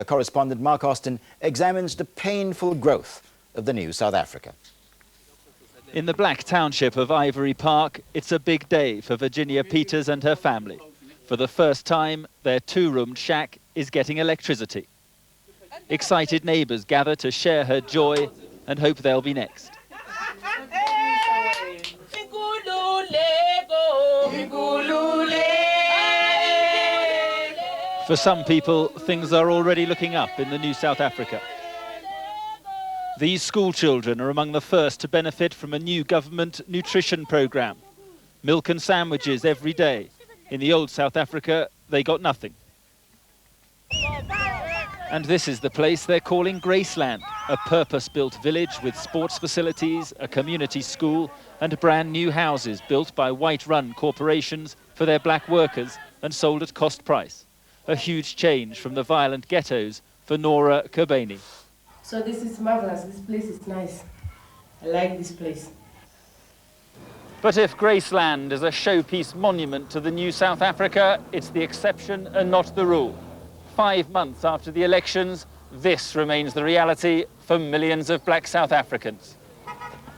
Correspondent Mark Austin examines the painful growth of the new South Africa. In the black township of Ivory Park, it's a big day for Virginia Peters and her family. For the first time, their two-roomed shack is getting electricity. Excited neighbours gather to share her joy and hope they'll be next. For some people, things are already looking up in the new South Africa. These school children are among the first to benefit from a new government nutrition programme. Milk and sandwiches every day. In the old South Africa, they got nothing. And this is the place they're calling Graceland, a purpose-built village with sports facilities, a community school, and brand new houses built by white-run corporations for their black workers and sold at cost price. A huge change from the violent ghettos for Nora Kobeni. So this is marvelous. This place is nice. I like this place. But if Graceland is a showpiece monument to the new South Africa, it's the exception and not the rule. 5 months after the elections, this remains the reality for millions of black South Africans.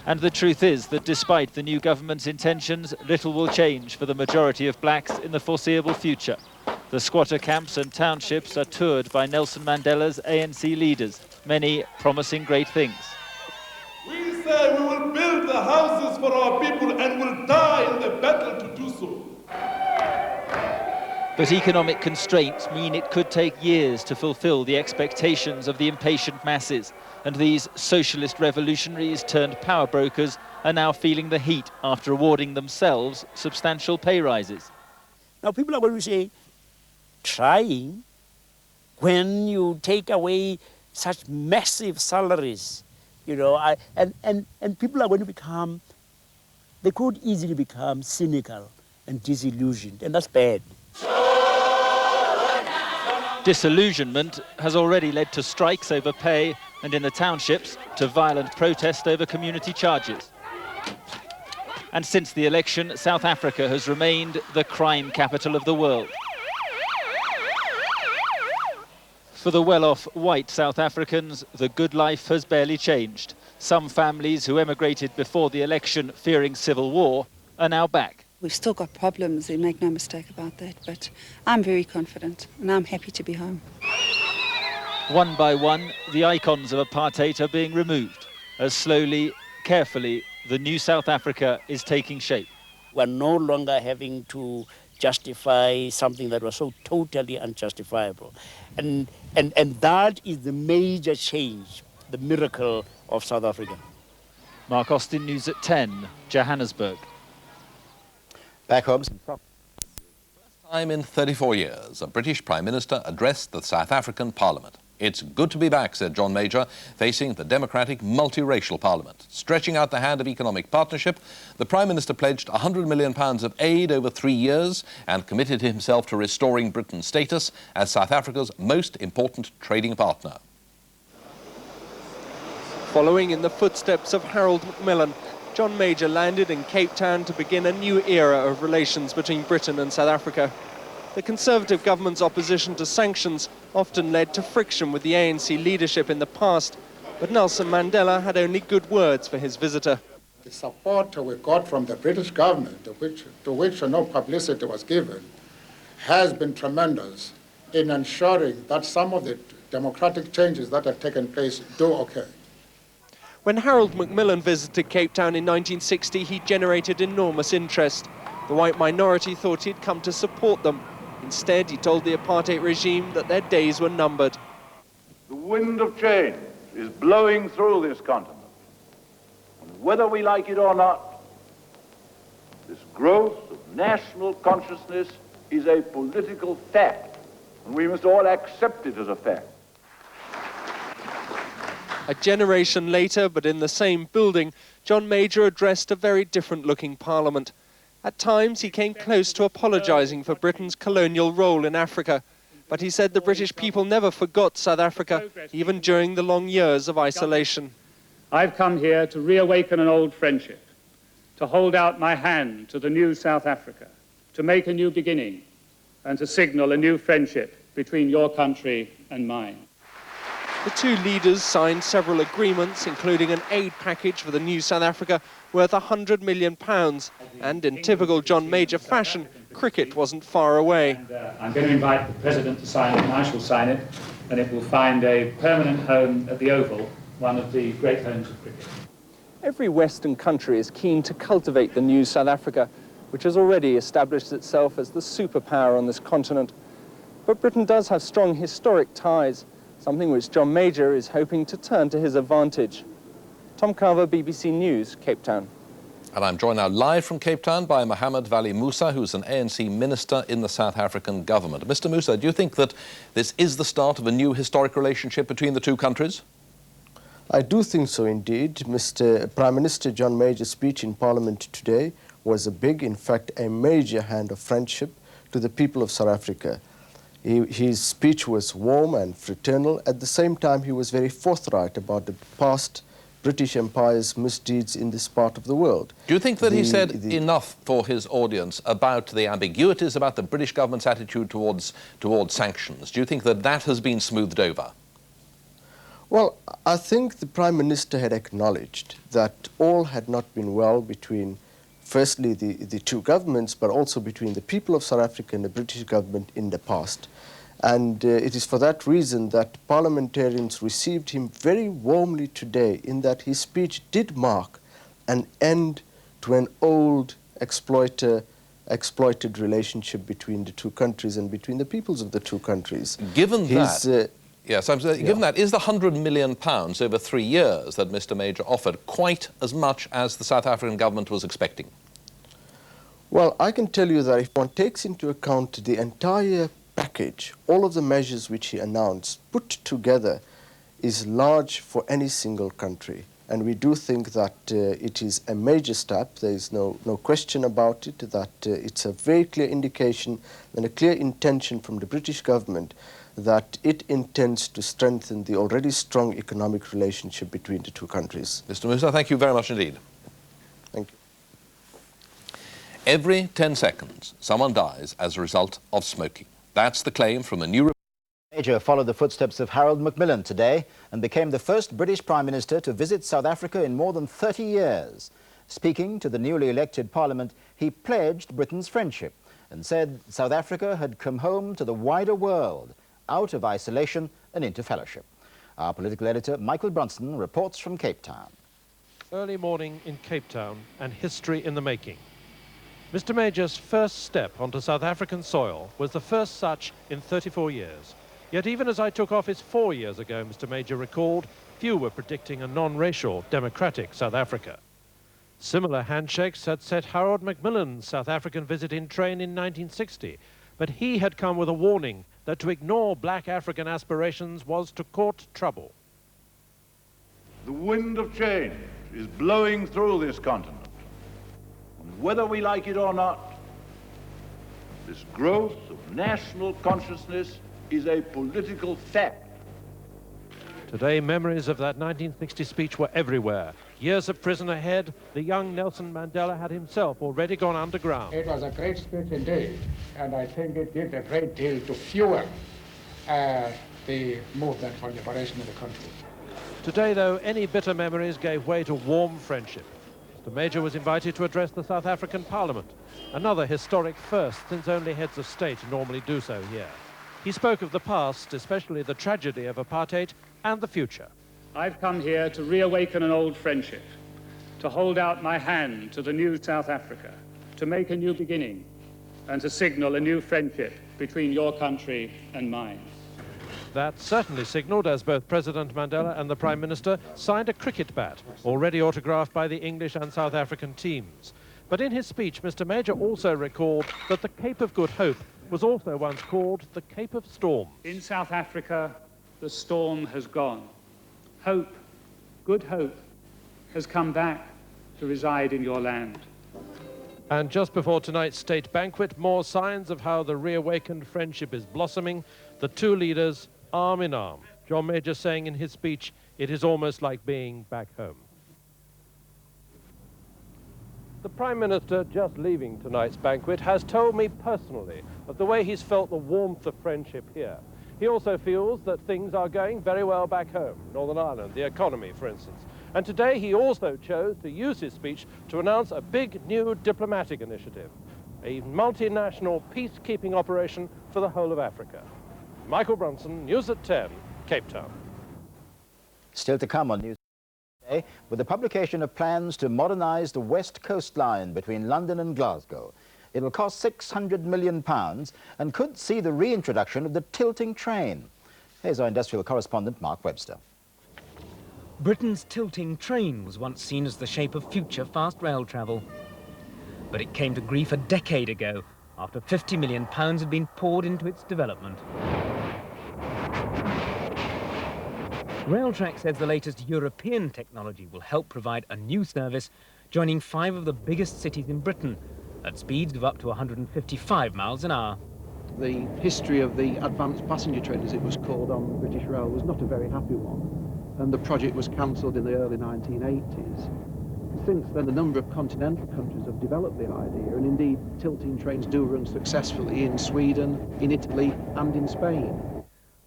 And the truth is that despite the new government's intentions, little will change for the majority of blacks in the foreseeable future. The squatter camps and townships are toured by Nelson Mandela's ANC leaders, many promising great things. We say we will build the houses for our people and will die in the battle to do so. But economic constraints mean it could take years to fulfill the expectations of the impatient masses. And these socialist revolutionaries turned power brokers are now feeling the heat after awarding themselves substantial pay rises. Now people are going to say, trying when you take away such massive salaries, you know, and people are going to become, they could easily become cynical and disillusioned, and that's bad. Disillusionment has already led to strikes over pay and in the townships to violent protest over community charges. And since the election, South Africa has remained the crime capital of the world. For the well-off white South Africans, the good life has barely changed. Some families who emigrated before the election fearing civil war are now back. We've still got problems, make no mistake about that, but I'm very confident and I'm happy to be home. One by one, the icons of apartheid are being removed, as slowly, carefully, the new South Africa is taking shape. We're no longer having to justify something that was so totally unjustifiable. And that is the major change, the miracle of South Africa. Mark Austin, News at 10, Johannesburg. Back home. First time in 34 years, a British Prime Minister addressed the South African Parliament. It's good to be back, said John Major, facing the democratic multiracial parliament. Stretching out the hand of economic partnership, the Prime Minister pledged £100 million of aid over 3 years and committed himself to restoring Britain's status as South Africa's most important trading partner. Following in the footsteps of Harold Macmillan, John Major landed in Cape Town to begin a new era of relations between Britain and South Africa. The Conservative government's opposition to sanctions often led to friction with the ANC leadership in the past, but Nelson Mandela had only good words for his visitor. The support we got from the British government, to which no publicity was given, has been tremendous in ensuring that some of the democratic changes that have taken place do occur. When Harold Macmillan visited Cape Town in 1960, he generated enormous interest. The white minority thought he'd come to support them. Instead, he told the apartheid regime that their days were numbered. The wind of change is blowing through this continent. And whether we like it or not, this growth of national consciousness is a political fact, and we must all accept it as a fact. A generation later, but in the same building, John Major addressed a very different-looking parliament. At times, he came close to apologising for Britain's colonial role in Africa. But he said the British people never forgot South Africa, even during the long years of isolation. I've come here to reawaken an old friendship, to hold out my hand to the new South Africa, to make a new beginning, and to signal a new friendship between your country and mine. The two leaders signed several agreements, including an aid package for the new South Africa worth £100 million. And in typical John Major fashion, cricket wasn't far away. And, I'm going to invite the President to sign it, and I shall sign it, and it will find a permanent home at the Oval, one of the great homes of cricket. Every Western country is keen to cultivate the new South Africa, which has already established itself as the superpower on this continent. But Britain does have strong historic ties, something which John Major is hoping to turn to his advantage. Tom Carver, BBC News, Cape Town. And I'm joined now live from Cape Town by Mohamed Vali Musa, who's an ANC minister in the South African government. Mr. Musa, do you think that this is the start of a new historic relationship between the two countries? I do think so indeed. Mr. Prime Minister John Major's speech in Parliament today was a big, in fact, a major hand of friendship to the people of South Africa. His speech was warm and fraternal. At the same time, he was very forthright about the past British Empire's misdeeds in this part of the world. Do you think that he said enough for his audience about the ambiguities about the British government's attitude towards sanctions? Do you think that that has been smoothed over? Well, I think the Prime Minister had acknowledged that all had not been well between, firstly, the two governments, but also between the people of South Africa and the British government in the past. And it is for that reason that parliamentarians received him very warmly today, in that his speech did mark an end to an old exploited relationship between the two countries and between the peoples of the two countries. Given that, yes, given that, is the £100 million over 3 years that Mr. Major offered quite as much as the South African government was expecting? Well, I can tell you that if one takes into account the entire package, all of the measures which he announced, put together, is large for any single country. And we do think that it is a major step. There is no question about it, that it's a very clear indication and a clear intention from the British government that it intends to strengthen the already strong economic relationship between the two countries. Mr. Musa, thank you very much indeed. Thank you. Every 10 seconds, someone dies as a result of smoking. That's the claim from a new report. Major followed the footsteps of Harold Macmillan today and became the first British Prime Minister to visit South Africa in more than 30 years. Speaking to the newly elected Parliament, he pledged Britain's friendship and said South Africa had come home to the wider world, out of isolation and into fellowship. Our political editor, Michael Brunston, reports from Cape Town. Early morning in Cape Town and history in the making. Mr. Major's first step onto South African soil was the first such in 34 years. Yet even as I took office 4 years ago, Mr. Major recalled, few were predicting a non-racial, democratic South Africa. Similar handshakes had set Harold Macmillan's South African visit in train in 1960, but he had come with a warning that to ignore black African aspirations was to court trouble. The wind of change is blowing through this continent. And whether we like it or not, this growth of national consciousness is a political fact. Today, memories of that 1960 speech were everywhere. Years of prison ahead, the young Nelson Mandela had himself already gone underground. It was a great speech indeed, and I think it did a great deal to fuel the movement for liberation in the country. Today, though, any bitter memories gave way to warm friendship. The Major was invited to address the South African Parliament, another historic first since only heads of state normally do so here. He spoke of the past, especially the tragedy of apartheid, and the future. I've come here to reawaken an old friendship, to hold out my hand to the new South Africa, to make a new beginning, and to signal a new friendship between your country and mine. That certainly signalled as both President Mandela and the Prime Minister signed a cricket bat, already autographed by the English and South African teams. But in his speech, Mr. Major also recalled that the Cape of Good Hope was also once called the Cape of Storms. In South Africa, the storm has gone. Hope, good hope, has come back to reside in your land. And just before tonight's state banquet, more signs of how the reawakened friendship is blossoming. The two leaders, arm in arm. John Major saying in his speech, it is almost like being back home. The Prime Minister, just leaving tonight's banquet, has told me personally of the way he's felt the warmth of friendship here. He also feels that things are going very well back home, Northern Ireland, the economy, for instance. And today he also chose to use his speech to announce a big new diplomatic initiative, a multinational peacekeeping operation for the whole of Africa. Michael Brunson, News at 10, Cape Town. Still to come on News today, with the publication of plans to modernise the west coastline between London and Glasgow. It'll cost £600 million and could see the reintroduction of the tilting train. Here's our industrial correspondent, Mark Webster. Britain's tilting train was once seen as the shape of future fast rail travel. But it came to grief a decade ago, after £50 million had been poured into its development. Railtrack says the latest European technology will help provide a new service, joining 5 of the biggest cities in Britain, at speeds of up to 155 miles an hour. The history of the advanced passenger train, as it was called on British Rail, was not a very happy one, and the project was cancelled in the early 1980s. Since then, a number of continental countries have developed the idea, and indeed tilting trains do run successfully in Sweden, in Italy and in Spain.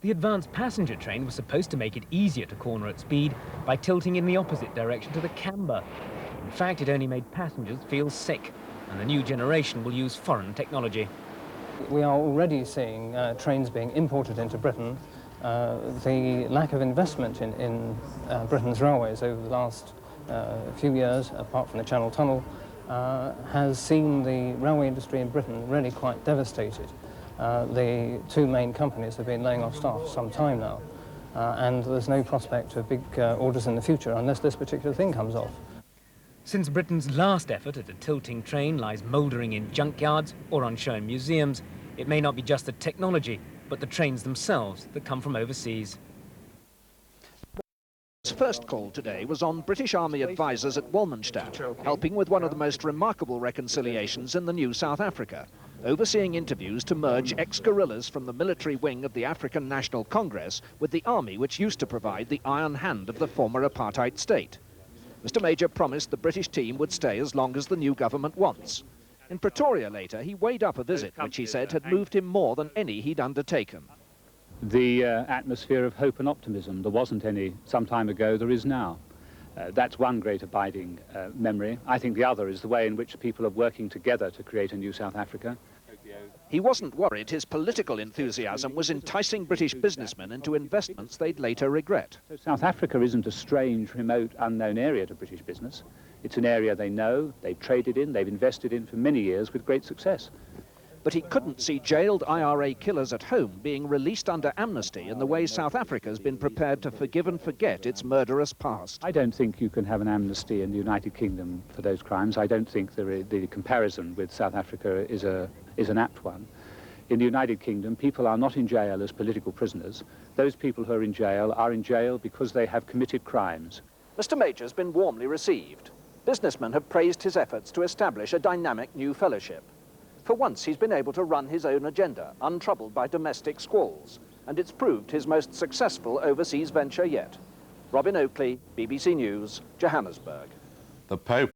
The advanced passenger train was supposed to make it easier to corner at speed by tilting in the opposite direction to the camber. In fact, it only made passengers feel sick, and the new generation will use foreign technology. We are already seeing trains being imported into Britain. The lack of investment in Britain's railways over the last few years, apart from the Channel Tunnel, has seen the railway industry in Britain really quite devastated. The 2 main companies have been laying off staff for some time now, and there's no prospect of big orders in the future unless this particular thing comes off. Since Britain's last effort at a tilting train lies mouldering in junkyards or on show in museums, it may not be just the technology, but the trains themselves that come from overseas. His first call today was on British Army advisers at Wallenstein, helping with one of the most remarkable reconciliations in the new South Africa, overseeing interviews to merge ex-guerrillas from the military wing of the African National Congress with the army which used to provide the iron hand of the former apartheid state. Mr. Major promised the British team would stay as long as the new government wants. In Pretoria later, he weighed up a visit which he said had moved him more than any he'd undertaken. The atmosphere of hope and optimism, there wasn't any some time ago, there is now. That's one great abiding memory. I think the other is the way in which people are working together to create a new South Africa. He wasn't worried his political enthusiasm was enticing British businessmen into investments they'd later regret. So South Africa isn't a strange, remote, unknown area to British business. It's an area they know, they've traded in, they've invested in for many years with great success. But he couldn't see jailed IRA killers at home being released under amnesty in the way South Africa's been prepared to forgive and forget its murderous past. I don't think you can have an amnesty in the United Kingdom for those crimes. I don't think the comparison with South Africa is an apt one. In the United Kingdom, people are not in jail as political prisoners. Those people who are in jail because they have committed crimes. Mr. Major's been warmly received. Businessmen have praised his efforts to establish a dynamic new fellowship. For once, he's been able to run his own agenda, untroubled by domestic squalls, and it's proved his most successful overseas venture yet. Robin Oakley, BBC News, Johannesburg. The Pope